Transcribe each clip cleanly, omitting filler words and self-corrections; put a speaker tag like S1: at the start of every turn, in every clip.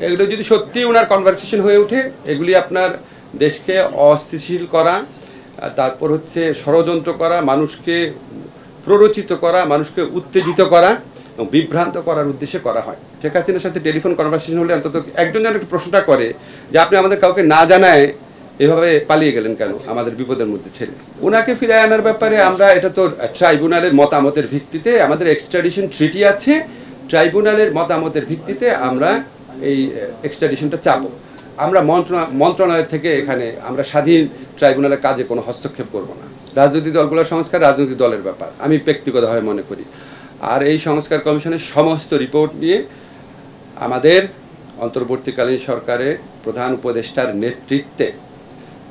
S1: এগুলো যদি সত্যি ওনার কনভারসেশন হয়ে ওঠে, এগুলি আপনার দেশকে অস্থিতিশীল করা, তারপর হচ্ছে ষড়যন্ত্র করা, মানুষকে প্ররোচিত করা, মানুষকে উত্তেজিত করা এবং বিভ্রান্ত করার উদ্দেশ্যে করা হয়। শেখ হাসিনার সাথে টেলিফোন কনভারসেশন হলে অন্তত একজন যেন একটু প্রশ্নটা করে যে আপনি আমাদের কাউকে না জানায় এভাবে পালিয়ে গেলেন কেন আমাদের বিপদের মধ্যে ছেড়ে। ওনাকে ফিরে আনার ব্যাপারে আমরা, এটা তো ট্রাইব্যুনালের মতামতের ভিত্তিতে, আমাদের এক্সট্রাডিশন ট্রিটি আছে, ট্রাইব্যুনালের মতামতের ভিত্তিতে আমরা এই এক্সট্রাডিশনটা চাবো। আমরা মন্ত্রণালয় থেকে এখানে আমরা স্বাধীন ট্রাইব্যুনালের কাজে কোনো হস্তক্ষেপ করব না। রাজনৈতিক দলগুলোর সংস্কার রাজনৈতিক দলের ব্যাপার আমি ব্যক্তিগতভাবে মনে করি। আর এই সংস্কার কমিশনের সমস্ত রিপোর্ট নিয়ে আমাদের অন্তর্বর্তীকালীন সরকারের প্রধান উপদেষ্টার নেতৃত্বে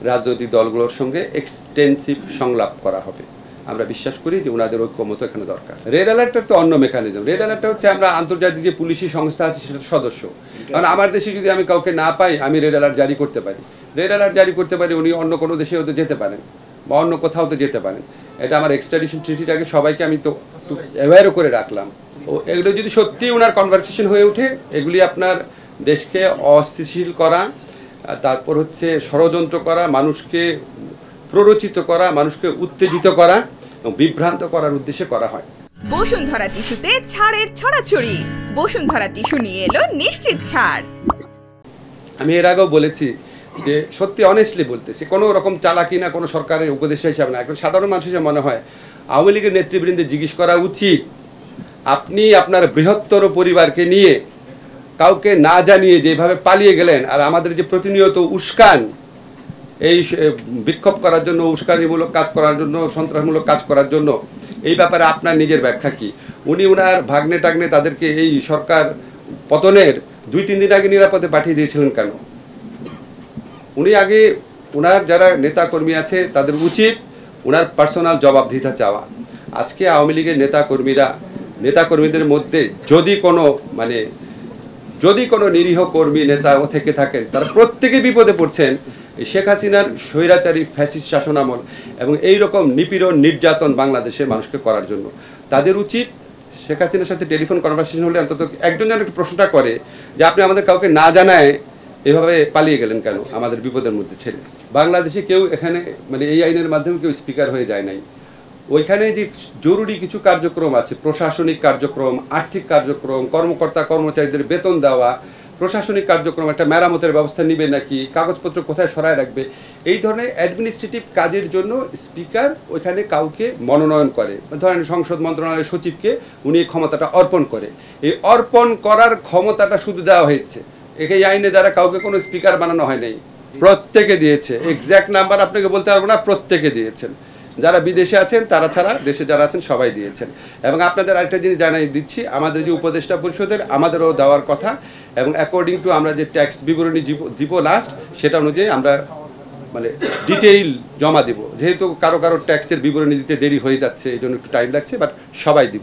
S1: রাজনৈতিক দলগুলোর সঙ্গে এক্সটেন্সিভ সংলাপ করা হবে। আমরা বিশ্বাস করি যে ওনাদের ঐক্যমত এখানে দরকার। রেড অ্যালার্টটা তো অন্য মেকানিজম। রেড অ্যালার্টটা হচ্ছে আমরা আন্তর্জাতিক যে পুলিশি সংস্থা আছে সেটার সদস্য, কারণ আমার দেশে যদি আমি কাউকে না পাই আমি রেড অ্যালার্ট জারি করতে পারি। রেড অ্যালার্ট জারি করতে পারি, উনি অন্য কোনো দেশে হতে যেতে পারেন বা অন্য কোথাও তো যেতে পারেন। এটা আমার এক্সট্রাডিশন ট্রিটিটাকে সবাইকে আমি তো অ্যাওয়্যারও করে রাখলাম। এগুলো যদি সত্যি ওনার কনভারসেশন হয়ে ওঠে, এগুলি আপনার দেশকে অস্থিতিশীল করা, তারপর হচ্ছে ষড়যন্ত্র করা, মানুষকে প্ররোচিত করা, মানুষকে উত্তেজিত করা এবং বিভ্রান্ত করার উদ্দেশ্যে করা হয়।
S2: বসুন্ধরা টিস্যুতে ছাড়ের ছড়াছড়ি। বসুন্ধরা টিস্যু নিয়ে এলো নিশ্চিত ছাড়।
S1: আমি এর আগেও বলেছি যে সত্যি অনেস্টলি বলতেছি, কোনো রকম চালাকি না, কোনো সরকারের উপদেষ্টা হিসাবে না, এখন সাধারণ মানুষ হিসেবে মনে হয় আওয়ামী লীগের নেতৃবৃন্দে জিজ্ঞেস করা উচিত, আপনি আপনার বৃহত্তর পরিবারকে নিয়ে কাউকে না জানিয়ে যেভাবে পালিয়ে গেলেন, আর আমাদের যে প্রতিনিয়ত উস্কান এই বিক্ষোভ করার জন্য, উস্কানিমূলক কাজ করার জন্য, সন্ত্রাসমূলক কাজ করার জন্য, এই ব্যাপারে আপনার নিজের ব্যাখ্যা কি? উনি ওনার ভাগ্নে টাগ্নে তাদেরকে এই সরকার পতনের 2-3 দিন আগে নিরাপদে পাঠিয়ে দিয়েছিলেন কেন? উনি আগে ওনার যারা নেতাকর্মী আছে তাদের উচিত ওনার পার্সোনাল জবাবদিহিতা চাওয়া। আজকে আওয়ামী লীগের নেতাকর্মীদের মধ্যে যদি কোনো নিরীহ কর্মী নেতা থেকে থাকেন, তারা প্রত্যেকে বিপদে পড়ছেন এই শেখ হাসিনার স্বৈরাচারী ফ্যাসিস্ট শাসনামল এবং এই রকম নিপীড়ন নির্যাতন বাংলাদেশের মানুষকে করার জন্য। তাদের উচিত শেখ হাসিনার সাথে টেলিফোন কনভারসেশন হলে অন্তত একজন যেন একটু প্রশ্নটা করে যে আপনি আমাদের কাউকে না জানায় এভাবে পালিয়ে গেলেন কেন আমাদের বিপদের মধ্যে ছেড়ে। বাংলাদেশে কেউ এখানে এই আইনের মাধ্যমে কেউ স্পিকার হয়ে যায় নাই। ওইখানে যে জরুরি কিছু কার্যক্রম আছে, প্রশাসনিক কার্যক্রম, আর্থিক কার্যক্রম, কর্মকর্তা কর্মচারীদের বেতন দেওয়া, প্রশাসনিক কার্যক্রম, একটা মেরামতের ব্যবস্থা নিবে নাকি, কাগজপত্র কোথায় সরায় রাখবে, এই ধরনের অ্যাডমিনিস্ট্রেটিভ কাজের জন্য স্পিকার ওইখানে কাউকে মনোনয়ন করে। ধরেন সংসদ মন্ত্রণালয়ের সচিবকে উনি এই ক্ষমতাটা অর্পণ করে। এই অর্পণ করার ক্ষমতাটা শুধু দেওয়া হয়েছে, এই আইনে দ্বারা কাউকে কোনো স্পিকার বানানো হয় নাই। প্রত্যেকে দিয়েছে, এক্স্যাক্ট নাম্বার আপনাকে বলতে পারবো না, প্রত্যেকে দিয়েছেন। যারা বিদেশে আছেন তারা ছাড়া দেশে যারা আছেন সবাই দিয়েছেন। এবং আপনাদের আরেকটা জিনিস জানাই দিচ্ছি, আমাদের যে উপদেষ্টা পরিষদের আমাদেরও দেওয়ার কথা, এবং অ্যাকর্ডিং টু আমরা যে ট্যাক্স বিবরণী দিব লাস্ট, সেটা অনুযায়ী আমরা ডিটেইল জমা দিব। যেহেতু কারো ট্যাক্সের বিবরণী দিতে দেরি হয়ে যাচ্ছে, এই জন্য একটু টাইম লাগছে, বাট সবাই দিব।